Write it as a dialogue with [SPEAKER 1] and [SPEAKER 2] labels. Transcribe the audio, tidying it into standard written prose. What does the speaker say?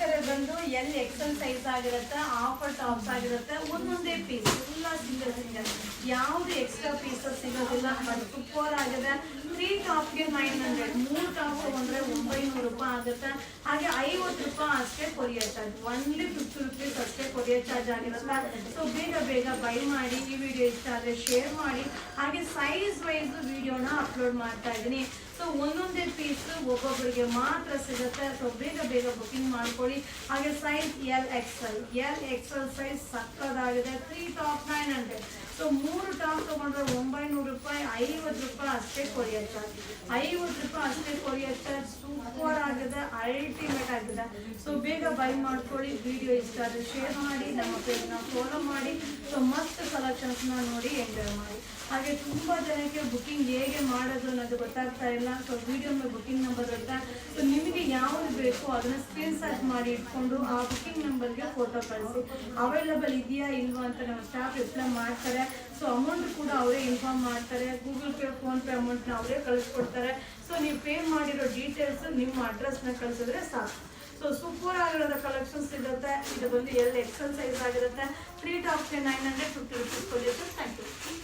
[SPEAKER 1] ಸ್ನೇಹಿತರೆ ಬಂದು L XL size ಆಗಿರುತ್ತೆ, ಆಫರ್ ಟಾಪ್ಸ್ ಆಗಿರುತ್ತೆ, ಒಂದೊಂದೇ ಪೀಸ್ ಎಲ್ಲ ಸಿಂಗಲ್ ಯಾವುದು ಎಕ್ಸ್ಟ್ರಾ ಪೀಸಸ್ ಸಿಗೋದಿಲ್ಲ. ಬಟ್ ಸೂಪರ್ ಆಗಿದೆ. 3 ಟಾಪ್ಗೆ 900, 3 ಟಾಪ್ ತಗೊಂಡ್ರೆ 900 ರೂಪಾಯಿ ಆಗುತ್ತೆ. ಹಾಗೆ 50 ರೂಪಾಯಿ ಅಷ್ಟೇ ಕೊರಿಯರ್ ಚಾರ್ಜ್, ಓನ್ಲಿ 50 ರುಪೀಸ್ ಅಷ್ಟೇ ಕೊರಿಯರ್ ಚಾರ್ಜ್ ಆಗಿರುತ್ತೆ. ಸೊ ಬೇಗ ಬೈ ಮಾಡಿ. ಈ ವಿಡಿಯೋ ಇಷ್ಟ ಆದರೆ ಶೇರ್ ಮಾಡಿ. ಹಾಗೆ ಸೈಜ್ ವೈಸ್ ವಿಡಿಯೋನ ಅಪ್ಲೋಡ್ ಮಾಡ್ತಾ ಇದ್ದೀನಿ. ಸೊ ಒಂದೊಂದೇ ಪೀಸ್ ಒಬ್ಬೊಬ್ಬರಿಗೆ ಮಾತ್ರ ಸಿಗುತ್ತೆ. ಸೊ ಬೇಗ ಬುಕಿಂಗ್ ಮಾಡ್ಕೊಳ್ಳಿ. ಹಾಗೆ ಸೈಜ್ ಎಲ್ ಎಕ್ಸೆಲ್ ಸೈಜ್ ಸಕ್ಕದಾಗಿದೆ. 3 ಟಾಪ್ 900. ಸೊ 3 ಟಾಪ್ ತಗೊಂಡ್ರೆ 900 ರೂಪಾಯಿ, 50 ರೂಪಾಯಿ ಅಷ್ಟೇ ಕೊರಿಯರ್ ಚಾರ್ಜ್, 50 ರೂಪಾಯಿ ಅಷ್ಟೇ ಕೊರಿಯರ್ ಚಾರ್ಜ್. ಸೂಪರ್ ಆಗಿದೆ, ಅಲ್ಟಿಮೇಟ್ ಆಗಿದೆ. ಸೊ ಬೇಗ ಬೈ ಮಾಡ್ಕೊಳ್ಳಿ. ವಿಡಿಯೋ ಇಷ್ಟ ಆದರೆ ಶೇರ್ ಮಾಡಿ, ನಮ್ಮ ಪೇಜ್ನ ಫಾಲೋ ಮಾಡಿ. ಸೊ ಮಸ್ತ್ ಕಲೆಕ್ಷನ್ಸ್ನ ನೋಡಿ ಎಂಜಾಯ್ ಮಾಡಿ. ಹಾಗೆ ತುಂಬ ಜನಕ್ಕೆ ಬುಕಿಂಗ್ ಹೇಗೆ ಮಾಡೋದು ಅನ್ನೋದು ಗೊತ್ತಾಗ್ತಾ ಇಲ್ಲ. ಸೊ ವಿಡಿಯೋ ಮೇಲೆ ಬುಕಿಂಗ್ ನಂಬರ್ ಇರುತ್ತೆ. ಸೊ ನಿಮಗೆ ಯಾವುದು ಬೇಕೋ ಅದನ್ನು ಸ್ಕ್ರೀನ್ ಶಾಟ್ ಮಾಡಿ ಇಟ್ಕೊಂಡು ಆ ಬುಕಿಂಗ್ ನಂಬರ್ಗೆ ಫೋಟೋ ಕಳಿಸಿ. ಅವೈಲಬಲ್ ಇದೆಯಾ ಇಲ್ವಾ ಅಂತ ನಮ್ಮ ಸ್ಟಾಫ್ ರಿಪ್ಲೈ ಮಾಡ್ತಾರೆ. ಸೊ ಅಮೌಂಟ್ ಕೂಡ ಅವರೇ ಇನ್ಫಾರ್ಮ್ ಮಾಡ್ತಾರೆ. ಗೂಗಲ್ ಪೇ, ಫೋನ್ಪೇ ಅಮೌಂಟ್ನ ಅವರೇ ಕಳಿಸ್ಕೊಡ್ತಾರೆ. ಸೊ ನೀವು ಪೇ ಮಾಡಿರೋ ಡೀಟೇಲ್ಸ್ ನಿಮ್ಮ ಅಡ್ರೆಸ್ನ ಕಳಿಸಿದ್ರೆ ಸಾಕು. ಸೊ ಸೂಪರ್ ಆಗಿರೋದ ಕಲೆಕ್ಷನ್ಸ್ ಇರುತ್ತೆ. ಇದು ಬಂದು ಎಲ್ ಎಕ್ಸೆಲ್ ಸೈಜ್ ಆಗಿರುತ್ತೆ. 3 ಟಾಪ್ಗೆ 900, 50 ರೂಪೀಸ್ ಕೊರಿಯರ್. Thank you.